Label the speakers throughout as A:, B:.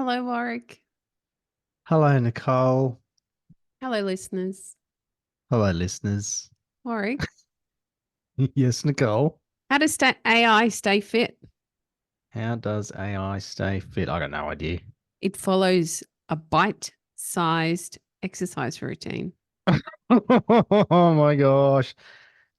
A: Hello, Warwick.
B: Hello, Nicole.
A: Hello, listeners.
B: Hello, listeners.
A: Warwick,
B: Yes, Nicole.
A: how does AI stay fit?
B: How does AI stay fit? I got no idea.
A: It follows a bite-sized exercise routine.
B: Oh my gosh.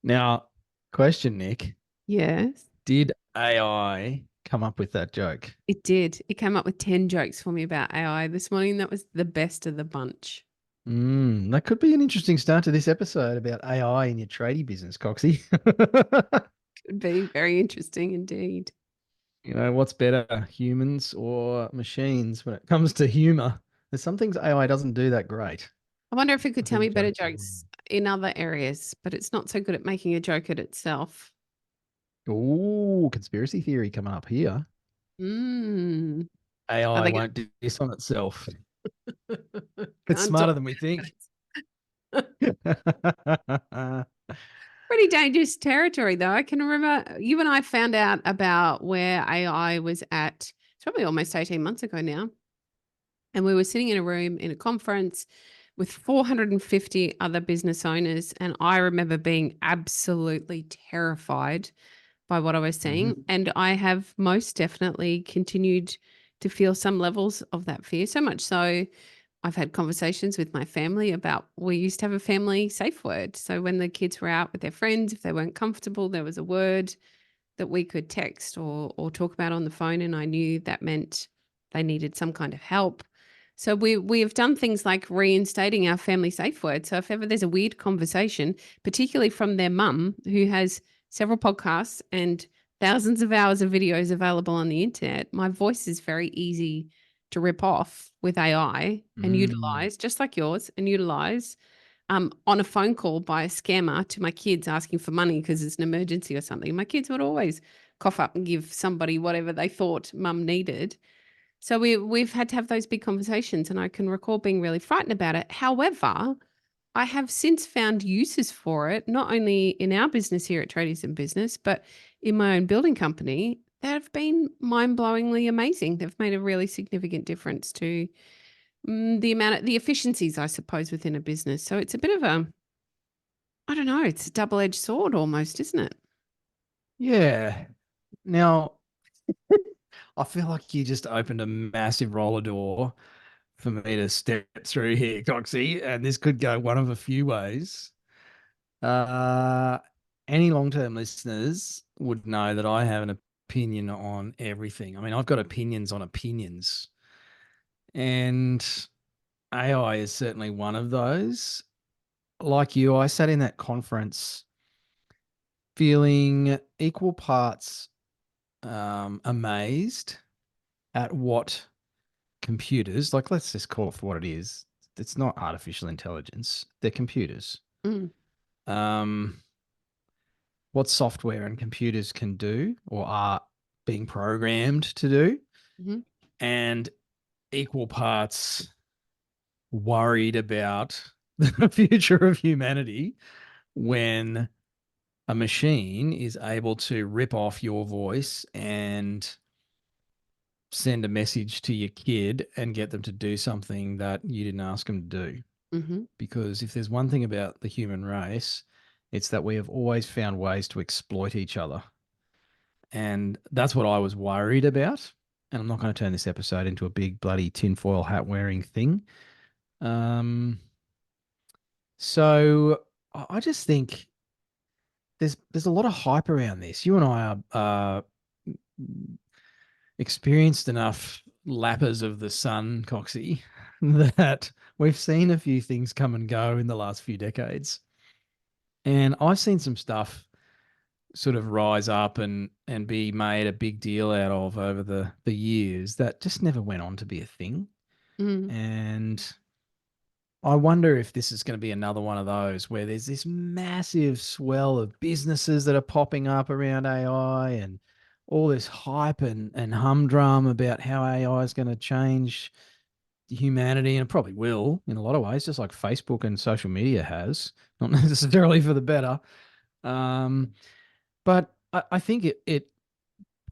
B: Now, question, Nick.
A: Yes,
B: Did AI come up with that joke?
A: it did. It came up with 10 jokes for me about AI this morning. That was the best of the bunch.
B: That could be an interesting start to this episode about AI in your tradie business, Coxie.
A: Could be very interesting indeed.
B: What's better, humans or machines when it comes to humor? There's some things AI doesn't do that great.
A: I wonder if it could
B: I
A: tell me
B: think
A: better
B: jokes are
A: jokes in other areas, but it's not so good at making a joke at itself.
B: Oh, conspiracy theory coming up here.
A: Mm. Are
B: AI
A: they
B: won't do this on itself. It's
A: can't talk
B: smarter than we think.
A: Pretty dangerous territory, though. I can remember you and I found out about where AI was at. It's probably almost 18 months ago now. And we were sitting in a room in a conference with 450 other business owners. And I remember being absolutely terrified by what I was seeing.
B: Mhm.
A: And I have most definitely continued to feel some levels of that fear, so much so I've had conversations with my family about we used to have a family safe word. So when the kids were out with their friends, if they weren't comfortable, there was a word that we could text or talk about on the phone, and I knew that meant they needed some kind of help. So we have done things like reinstating our family safe word. So if ever there's a weird conversation, particularly from their mum who has several podcasts and thousands of hours of videos available on the internet, my voice is very easy to rip off with AI and
B: Mm.
A: utilize, just like yours, and utilize on a phone call by a scammer to my kids asking for money because it's an emergency or something. My kids would always cough up and give somebody whatever they thought mum needed. So we've had to have those big conversations, and I can recall being really frightened about it. However, I have since found uses for it, not only in our business here at Tradies and Business, but in my own building company that have been mind-blowingly amazing. They've made a really significant difference to the efficiencies, I suppose, within a business. So it's a bit of a, I don't know, it's a double-edged sword almost, isn't it?
B: Yeah. Now, I feel like you just opened a massive roller door for me to step through here, Coxie, and this could go one of a few ways. Uh, any long-term listeners would know that I have an opinion on everything. I mean, I've got opinions on opinions, and AI is certainly one of those. Like you, I sat in that conference feeling equal parts amazed at what computers, like let's just call it for what it is. It's not artificial intelligence, they're computers.
A: Mm,
B: Um, what software and computers can do or are being programmed to do,
A: mhm,
B: and equal parts worried about the future of humanity when a machine is able to rip off your voice and send a message to your kid and get them to do something that you didn't ask them to do.
A: mhm,
B: Because if there's one thing about the human race, it's that we have always found ways to exploit each other. And that's what I was worried about. And I'm not going to turn this episode into a big bloody tinfoil hat wearing thing. Um, so I just think there's a lot of hype around this. You and I are experienced enough lappers of the sun, Coxie, that we've seen a few things come and go in the last few decades. And I've seen some stuff sort of rise up and be made a big deal out of over the years that just never went on to be a thing.
A: mm,
B: And I wonder if this is going to be another one of those where there's this massive swell of businesses that are popping up around AI and all this hype and humdrum about how AI is going to change humanity, and it probably will in a lot of ways, just like Facebook and social media has, not necessarily for the better. Um, but I think it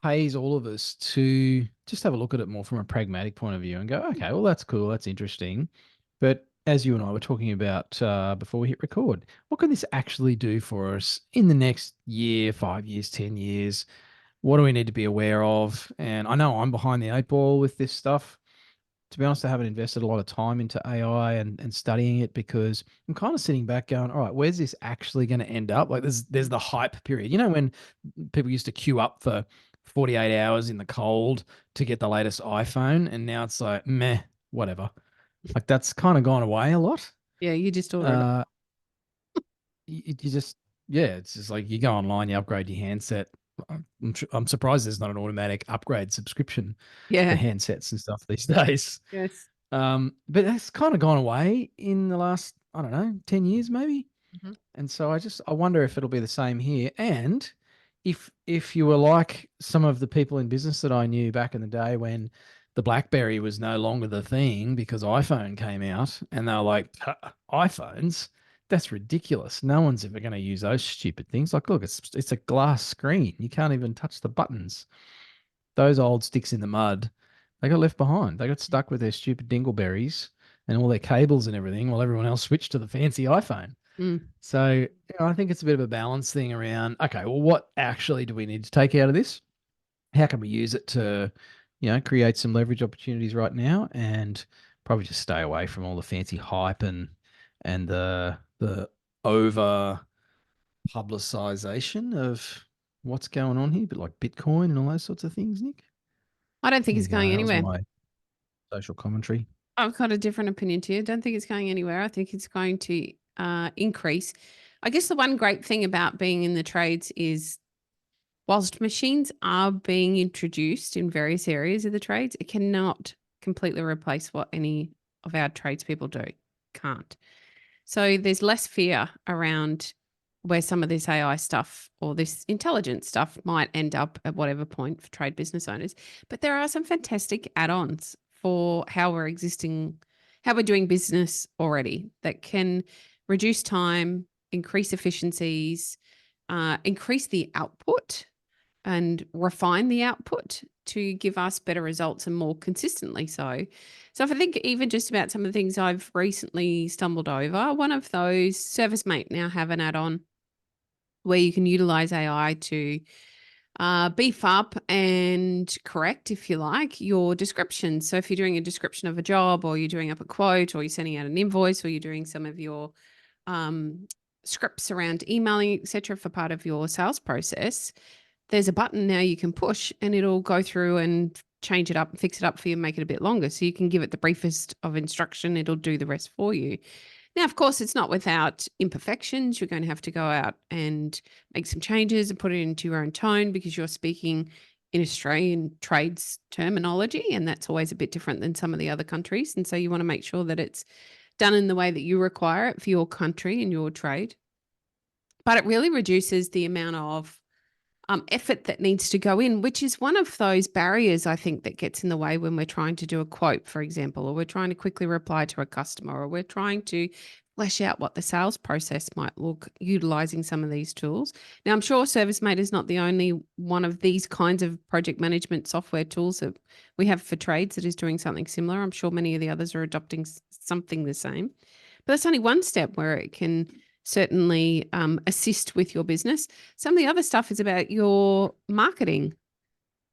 B: pays all of us to just have a look at it more from a pragmatic point of view and go, okay, well, that's cool. That's interesting. But as you and I were talking about before we hit record, what can this actually do for us in the next year, 5 years, 10 years? What do we need to be aware of? And I know I'm behind the eight ball with this stuff. To be honest, I haven't invested a lot of time into AI and studying it because I'm kind of sitting back going, all right, where's this actually going to end up? Like there's the hype period. You know, when people used to queue up for 48 hours in the cold to get the latest iPhone, and now it's like, meh, whatever. Like that's kind of gone away a lot.
A: Yeah, you just order it.
B: Uh, you just, yeah, it's just like you go online, you upgrade your handset. I'm surprised there's not an automatic upgrade subscription for
A: Yeah.
B: handsets and stuff these days.
A: Yes.
B: But that's kind of gone away in the last, I don't know, 10 years maybe.
A: Mhm.
B: And so I wonder if it'll be the same here. And if you were like some of the people in business that I knew back in the day when the BlackBerry was no longer the thing because iPhone came out and they were like, iPhones, that's ridiculous. No one's ever going to use those stupid things. Like, look, it's a glass screen. You can't even touch the buttons. Those old sticks in the mud, they got left behind. They got stuck with their stupid dingleberries and all their cables and everything while everyone else switched to the fancy iPhone.
A: Mm.
B: So I think it's a bit of a balance thing around, okay, well, what actually do we need to take out of this? How can we use it to, create some leverage opportunities right now and probably just stay away from all the fancy hype and the over publicization of what's going on here, but like Bitcoin and all those sorts of things, Nick.
A: I don't think
B: There
A: it's
B: you go.
A: going
B: That was
A: anywhere.
B: my social commentary.
A: I've got a different opinion to you. Don't think it's going anywhere. I think it's going to increase. I guess the one great thing about being in the trades is whilst machines are being introduced in various areas of the trades, it cannot completely replace what any of our tradespeople do. Can't. So there's less fear around where some of this AI stuff or this intelligence stuff might end up at whatever point for trade business owners. But there are some fantastic add-ons for how we're doing business already that can reduce time, increase efficiencies, increase the output and refine the output to give us better results and more consistently so. So if I think even just about some of the things I've recently stumbled over, one of those, ServiceMate now have an add-on where you can utilize AI to beef up and correct, if you like, your description. So if you're doing a description of a job or you're doing up a quote or you're sending out an invoice or you're doing some of your scripts around emailing, etc., for part of your sales process, there's a button now you can push and it'll go through and change it up and fix it up for you and make it a bit longer. So you can give it the briefest of instruction. It'll do the rest for you. Now, of course, it's not without imperfections. You're going to have to go out and make some changes and put it into your own tone because you're speaking in Australian trades terminology, and that's always a bit different than some of the other countries. And so you want to make sure that it's done in the way that you require it for your country and your trade. But it really reduces the amount of effort that needs to go in, which is one of those barriers I think that gets in the way when we're trying to do a quote, for example, or we're trying to quickly reply to a customer, or we're trying to flesh out what the sales process might look utilizing some of these tools. Now, I'm sure ServiceMate is not the only one of these kinds of project management software tools that we have for trades that is doing something similar. I'm sure many of the others are adopting something the same. But that's only one step where it can certainly assist with your business. Some of the other stuff is about your marketing.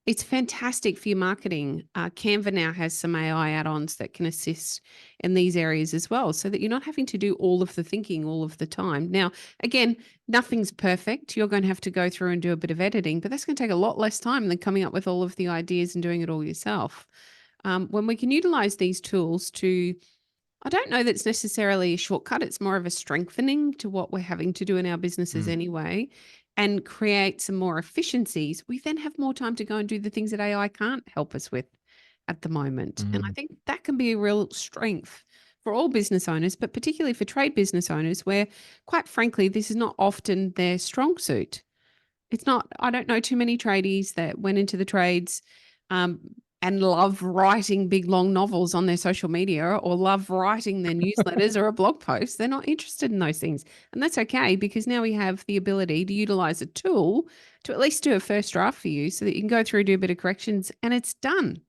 A: It's fantastic for your marketing. Canva now has some AI add-ons that can assist in these areas as well, so that you're not having to do all of the thinking all of the time. Now, again, nothing's perfect. You're going to have to go through and do a bit of editing, but that's going to take a lot less time than coming up with all of the ideas and doing it all yourself. When we can utilize these tools to, I don't know that's necessarily a shortcut. It's more of a strengthening to what we're having to do in our businesses
B: Mm.
A: anyway, and create some more efficiencies. We then have more time to go and do the things that AI can't help us with at the moment. And I
B: Mm.
A: think that can be a real strength for all business owners, but particularly for trade business owners, where quite frankly, this is not often their strong suit. It's not, I don't know too many tradies that went into the trades, um, and love writing big long novels on their social media or love writing their newsletters or a blog post. They're not interested in those things. And that's okay, because now we have the ability to utilize a tool to at least do a first draft for you so that you can go through, do a bit of corrections, and it's done.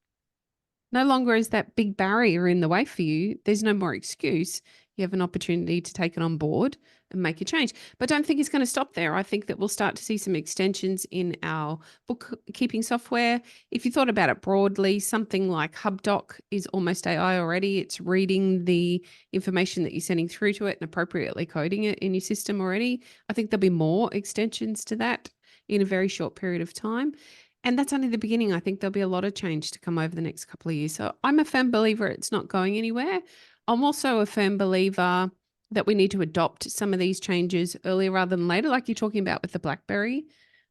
A: No longer is that big barrier in the way for you. There's no more excuse. You have an opportunity to take it on board and make a change. But don't think it's going to stop there. I think that we'll start to see some extensions in our bookkeeping software. If you thought about it broadly, something like HubDoc is almost AI already. It's reading the information that you're sending through to it and appropriately coding it in your system already. I think there'll be more extensions to that in a very short period of time. And that's only the beginning. I think there'll be a lot of change to come over the next couple of years. So I'm a firm believer it's not going anywhere. I'm also a firm believer that we need to adopt some of these changes earlier rather than later, like you're talking about with the BlackBerry.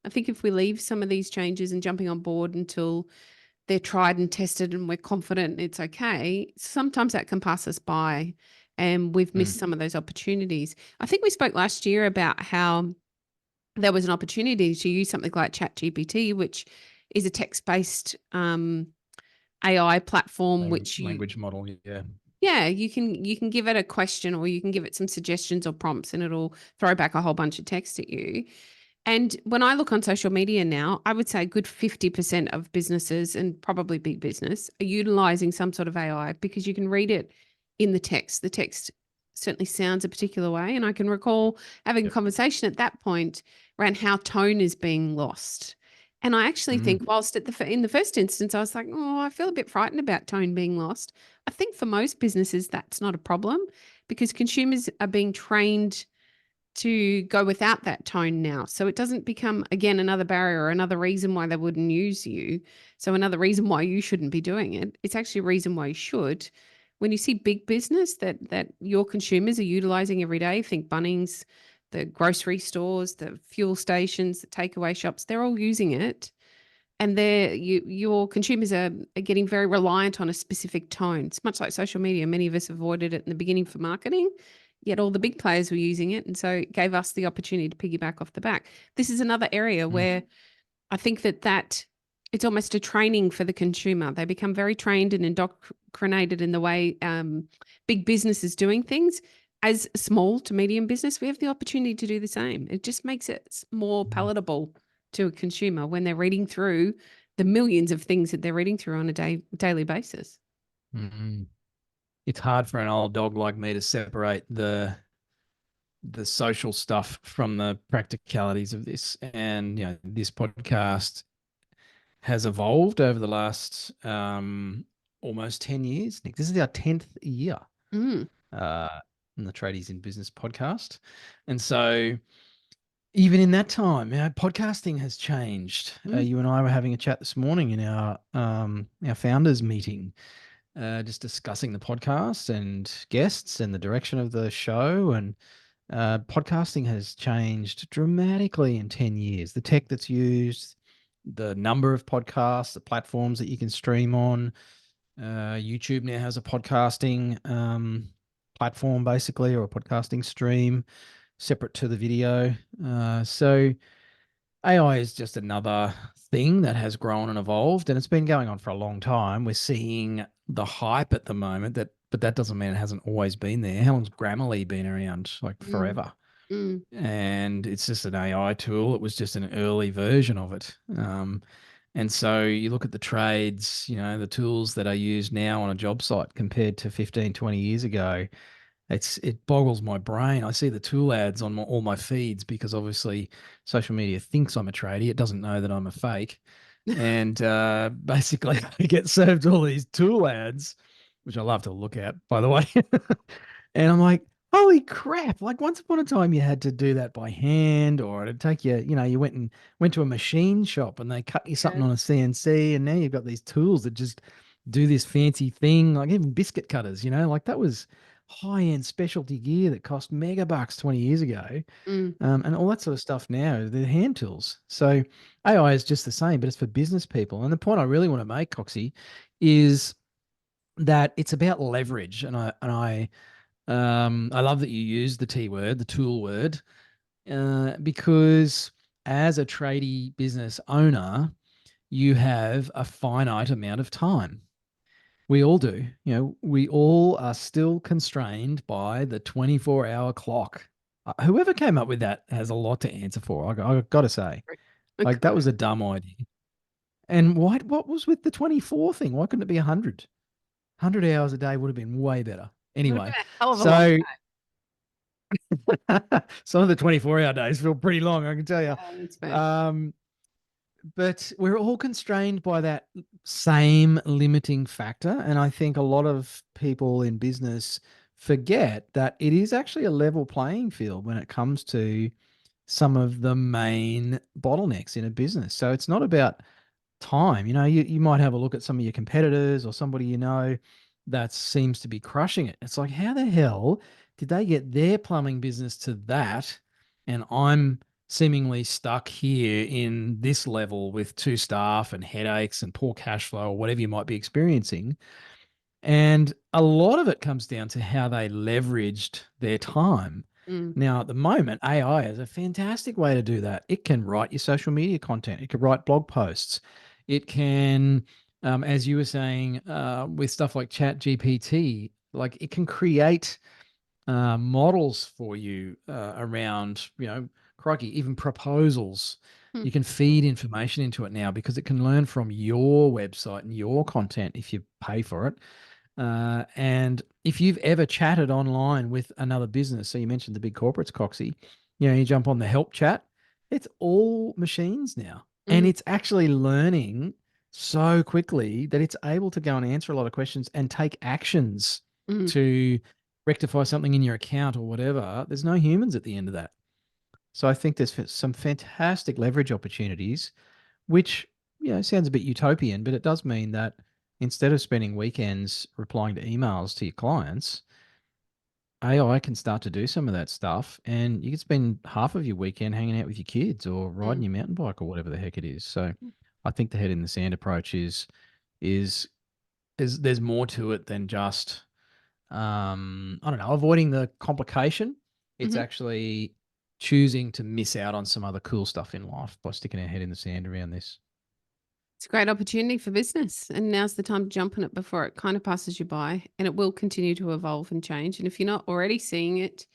A: I think if we leave some of these changes and jumping on board until they're tried and tested and we're confident it's okay, sometimes that can pass us by and we've missed some of those opportunities. I think we spoke last year about how there was an opportunity to use something like ChatGPT, which is a text-based AI platform, which
B: Language model,
A: you can give it a question or you can give it some suggestions or prompts, and it'll throw back a whole bunch of text at you. And when I look on social media now, I would say a good 50% of businesses and probably big business are utilizing some sort of AI because you can read it in the text. The text certainly sounds a particular way. And I can recall having a conversation at that point around how tone is being lost. And I actually think, whilst in the first instance, I was like, oh, I feel a bit frightened about tone being lost. I think for most businesses, that's not a problem because consumers are being trained to go without that tone now. So it doesn't become, again, another barrier or another reason why they wouldn't use you. So another reason why you shouldn't be doing it. It's actually a reason why you should. When you see big business that your consumers are utilizing every day, think Bunnings, the grocery stores, the fuel stations, the takeaway shops, they're all using it. And your consumers are getting very reliant on a specific tone. It's much like social media. Many of us avoided it in the beginning for marketing, yet all the big players were using it. And so it gave us the opportunity to piggyback off the back. This is another area where I think that it's almost a training for the consumer. They become very trained and indoctrinated in the way big business is doing things. As a small to medium business, we have the opportunity to do the same. It just makes it more palatable to a consumer when they're reading through the millions of things that they're reading through on a daily basis.
B: It's hard for an old dog like me to separate the social stuff from the practicalities of this. And this podcast has evolved over the last almost 10 years. Nick, this is our 10th year in the Tradies in Business podcast. And so even in that time, podcasting has changed. You and I were having a chat this morning in our founders meeting, just discussing the podcast and guests and the direction of the show. And podcasting has changed dramatically in 10 years. The tech that's used, the number of podcasts, the platforms that you can stream on. YouTube now has a podcasting platform, basically, or a podcasting stream separate to the video. So AI is just another thing that has grown and evolved, and it's been going on for a long time. We're seeing the hype at the moment, but that doesn't mean it hasn't always been there. How long's Grammarly been around? Like forever. And it's just an AI tool. It was just an early version of it. And so you look at the trades, the tools that are used now on a job site compared to 15, 20 years ago. It boggles my brain. I see the tool ads on all my feeds because obviously social media thinks I'm a tradie. It doesn't know that I'm a fake. And basically I get served all these tool ads, which I love to look at, by the way. And I'm like, holy crap. Like once upon a time you had to do that by hand, or it'd take you, you went to a machine shop and they cut you something on a CNC, and now you've got these tools that just do this fancy thing, like even biscuit cutters, like that was high-end specialty gear that cost mega bucks 20 years ago. And all that sort of stuff now, they're hand tools. So AI is just the same, but it's for business people. And the point I really want to make, Coxie, is that it's about leverage. And I love that you use the T word, the tool word, because as a tradie business owner, you have a finite amount of time. We all do. We all are still constrained by the 24-hour clock. Whoever came up with that has a lot to answer for. I got to say, like that was
A: Agree.
B: a dumb idea. And what was with the 24 thing? Why couldn't it be 100? 100 hours a day would have been way better.
A: Would have been
B: Anyway,
A: a hell of a long
B: so
A: day.
B: some of the 24-hour days feel pretty long, I can tell you.
A: That's fair.
B: Um, but we're all constrained by that same limiting factor. And I think a lot of people in business forget that it is actually a level playing field when it comes to some of the main bottlenecks in a business. So it's not about time. You might have a look at some of your competitors or somebody that seems to be crushing it. It's like, how the hell did they get their plumbing business to that? And I'm seemingly stuck here in this level with two staff and headaches and poor cash flow or whatever you might be experiencing. And a lot of it comes down to how they leveraged their time.
A: Mm,
B: Now, at the moment, AI is a fantastic way to do that. It can write your social media content, it can write blog posts, it can, as you were saying, with stuff like Chat GPT, like it can create models for you around, crikey, even proposals.
A: mm,
B: You can feed information into it now because it can learn from your website and your content if you pay for it. And if you've ever chatted online with another business, so you mentioned the big corporates, Coxie, you jump on the help chat, it's all machines now. And
A: mm,
B: it's actually learning so quickly that it's able to go and answer a lot of questions and take actions
A: mm.
B: to rectify something in your account or whatever. There's no humans at the end of that. So I think there's some fantastic leverage opportunities, which sounds a bit utopian, but it does mean that instead of spending weekends replying to emails to your clients, AI can start to do some of that stuff, and you can spend half of your weekend hanging out with your kids or riding
A: Mm.
B: your mountain bike or whatever the heck it is. So I think the head in the sand approach is there's more to it than just I don't know, avoiding the complication. It's
A: Mhm.
B: actually choosing to miss out on some other cool stuff in life by sticking our head in the sand around this.
A: It's a great opportunity for business, and now's the time to jump on it before it kind of passes you by, and it will continue to evolve and change. And if you're not already seeing it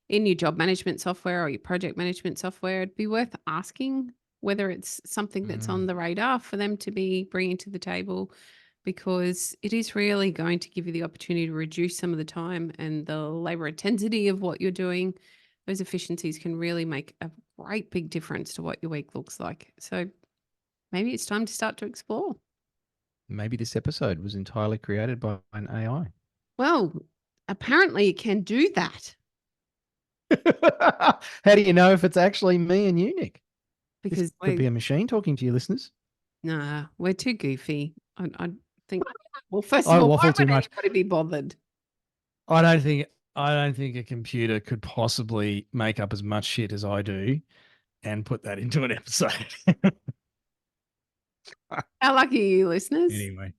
A: in your job management software or your project management software, it'd be worth asking whether it's something that's on
B: Mm.
A: the radar for them to be bringing to the table, because it is really going to give you the opportunity to reduce some of the time and the labor intensity of what you're doing. Those efficiencies can really make a great big difference to what your week looks like. So maybe it's time to start to explore.
B: Maybe this episode was entirely created by an AI.
A: Well, apparently it can do that
B: How do you know if it's actually me and you, Nick? This
A: because
B: could be a machine talking to your listeners.
A: we're too goofy. I think, well, first
B: I
A: of all, why
B: waffle too
A: would
B: much.
A: anybody be bothered?
B: I don't think I don't think a computer could possibly make up as much shit as I do and put that into an episode.
A: How lucky are you, listeners?
B: Anyway.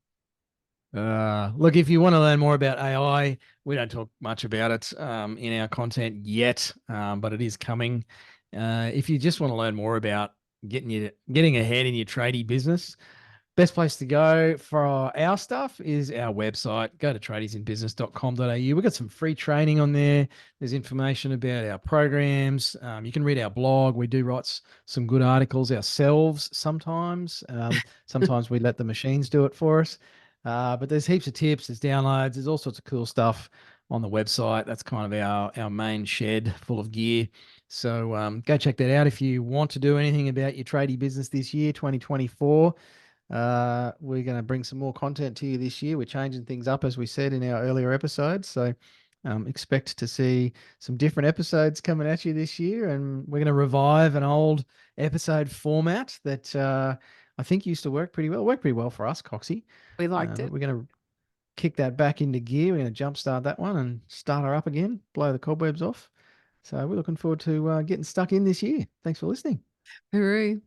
B: Look, if you want to learn more about AI, we don't talk much about it in our content yet, but it is coming. If you just want to learn more about getting ahead in your tradie business, best place to go for our stuff is our website. Go to tradiesinbusiness.com.au. We've got some free training on there. There's information about our programs. You can read our blog. We do write some good articles ourselves sometimes. Sometimes we let the machines do it for us. But there's heaps of tips, there's downloads, there's all sorts of cool stuff on the website. That's kind of our main shed full of gear. So go check that out if you want to do anything about your tradie business this year, 2024. We're going to bring some more content to you this year. We're changing things up, as we said in our earlier episodes. So expect to see some different episodes coming at you this year. And we're going to revive an old episode format that I think used to work pretty well. Worked pretty well for us, Coxie.
A: We liked
B: But
A: it.
B: we're going to kick that back into gear. We're going to jumpstart that one and start her up again, blow the cobwebs off. So we're looking forward to getting stuck in this year. Thanks for listening.
A: Hooroo.